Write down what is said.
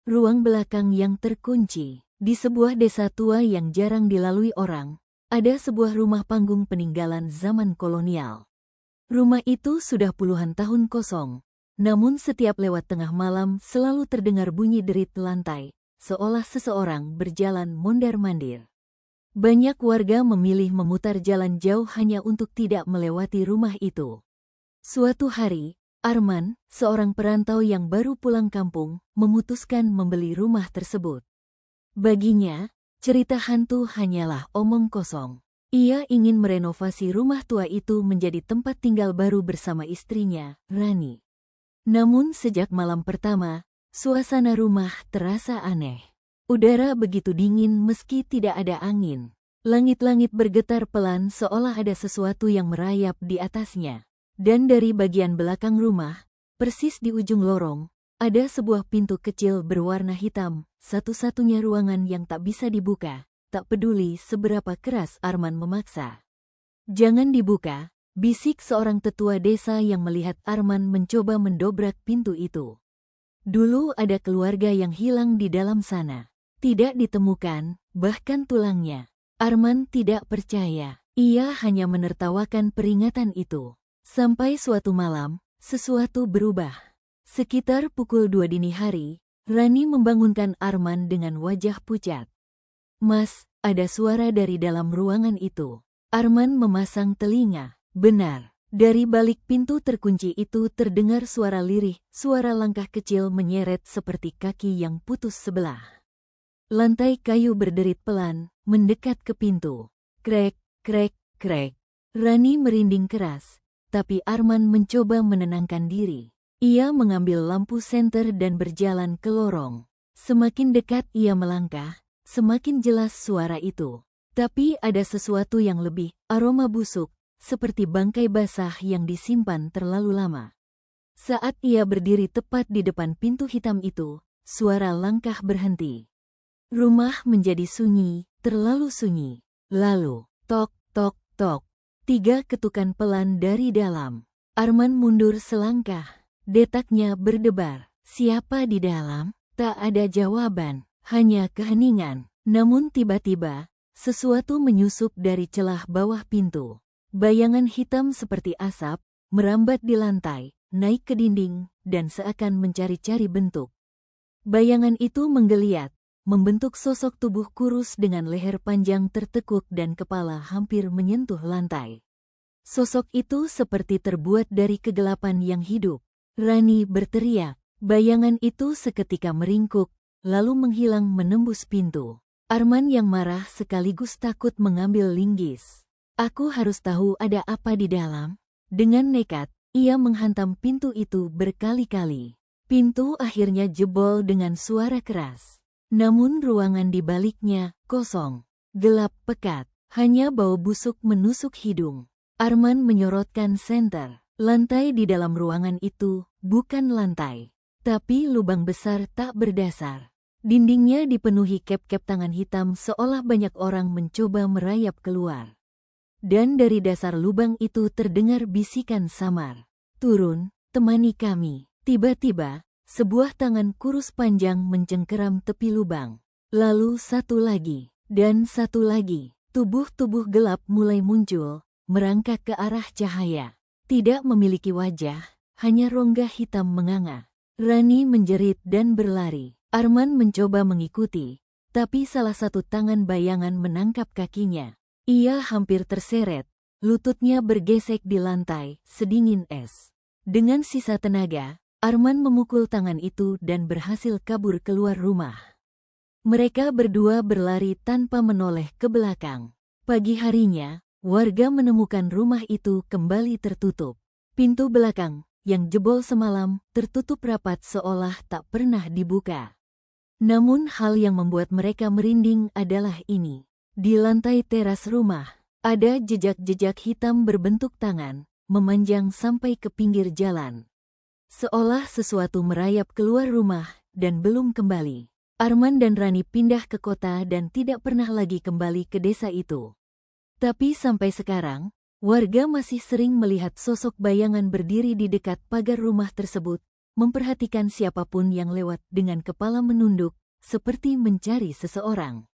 Ruang belakang yang terkunci. Di sebuah desa tua yang jarang dilalui orang, ada sebuah rumah panggung peninggalan zaman kolonial. Rumah itu sudah puluhan tahun kosong, namun setiap lewat tengah malam selalu terdengar bunyi derit lantai, seolah seseorang berjalan mondar-mandir. Banyak warga memilih memutar jalan jauh hanya untuk tidak melewati rumah itu. Suatu hari, Arman, seorang perantau yang baru pulang kampung, memutuskan membeli rumah tersebut. Baginya, cerita hantu hanyalah omong kosong. Ia ingin merenovasi rumah tua itu menjadi tempat tinggal baru bersama istrinya, Rani. Namun sejak malam pertama, suasana rumah terasa aneh. Udara begitu dingin meski tidak ada angin. Langit-langit bergetar pelan seolah ada sesuatu yang merayap di atasnya. Dan dari bagian belakang rumah, persis di ujung lorong, ada sebuah pintu kecil berwarna hitam, satu-satunya ruangan yang tak bisa dibuka, tak peduli seberapa keras Arman memaksa. "Jangan dibuka," bisik seorang tetua desa yang melihat Arman mencoba mendobrak pintu itu. "Dulu ada keluarga yang hilang di dalam sana. Tidak ditemukan, bahkan tulangnya." Arman tidak percaya. Ia hanya menertawakan peringatan itu. Sampai suatu malam, sesuatu berubah. Sekitar pukul 2 dini hari, Rani membangunkan Arman dengan wajah pucat. "Mas, ada suara dari dalam ruangan itu." Arman memasang telinga. Benar, dari balik pintu terkunci itu terdengar suara lirih, suara langkah kecil menyeret seperti kaki yang putus sebelah. Lantai kayu berderit pelan, mendekat ke pintu. Krek, krek, krek. Rani merinding keras, tapi Arman mencoba menenangkan diri. Ia mengambil lampu senter dan berjalan ke lorong. Semakin dekat ia melangkah, semakin jelas suara itu. Tapi ada sesuatu yang lebih, aroma busuk, seperti bangkai basah yang disimpan terlalu lama. Saat ia berdiri tepat di depan pintu hitam itu, suara langkah berhenti. Rumah menjadi sunyi, terlalu sunyi. Lalu, tok, tok, tok. 3 ketukan pelan dari dalam. Arman mundur selangkah. Detaknya berdebar. Siapa di dalam? Tak ada jawaban, hanya keheningan. Namun tiba-tiba, sesuatu menyusup dari celah bawah pintu. Bayangan hitam seperti asap, merambat di lantai, naik ke dinding, dan seakan mencari-cari bentuk. Bayangan itu menggeliat, membentuk sosok tubuh kurus dengan leher panjang tertekuk dan kepala hampir menyentuh lantai. Sosok itu seperti terbuat dari kegelapan yang hidup. Rani berteriak. Bayangan itu seketika meringkuk, lalu menghilang menembus pintu. Arman yang marah sekaligus takut mengambil linggis. "Aku harus tahu ada apa di dalam." Dengan nekat, ia menghantam pintu itu berkali-kali. Pintu akhirnya jebol dengan suara keras. Namun ruangan di baliknya kosong, gelap pekat, hanya bau busuk menusuk hidung. Arman menyorotkan senter. Lantai di dalam ruangan itu bukan lantai, tapi lubang besar tak berdasar. Dindingnya dipenuhi kep-kep tangan hitam seolah banyak orang mencoba merayap keluar. Dan dari dasar lubang itu terdengar bisikan samar. "Turun, temani kami." Tiba-tiba, sebuah tangan kurus panjang mencengkeram tepi lubang. Lalu satu lagi, dan satu lagi. Tubuh-tubuh gelap mulai muncul, merangkak ke arah cahaya. Tidak memiliki wajah, hanya rongga hitam menganga. Rani menjerit dan berlari. Arman mencoba mengikuti, tapi salah satu tangan bayangan menangkap kakinya. Ia hampir terseret, lututnya bergesek di lantai, sedingin es. Dengan sisa tenaga, Arman memukul tangan itu dan berhasil kabur keluar rumah. Mereka berdua berlari tanpa menoleh ke belakang. Pagi harinya, warga menemukan rumah itu kembali tertutup. Pintu belakang, yang jebol semalam, tertutup rapat seolah tak pernah dibuka. Namun hal yang membuat mereka merinding adalah ini. Di lantai teras rumah, ada jejak-jejak hitam berbentuk tangan, memanjang sampai ke pinggir jalan. Seolah sesuatu merayap keluar rumah, dan belum kembali. Arman dan Rani pindah ke kota dan tidak pernah lagi kembali ke desa itu. Tapi sampai sekarang, warga masih sering melihat sosok bayangan berdiri di dekat pagar rumah tersebut, memperhatikan siapapun yang lewat dengan kepala menunduk, seperti mencari seseorang.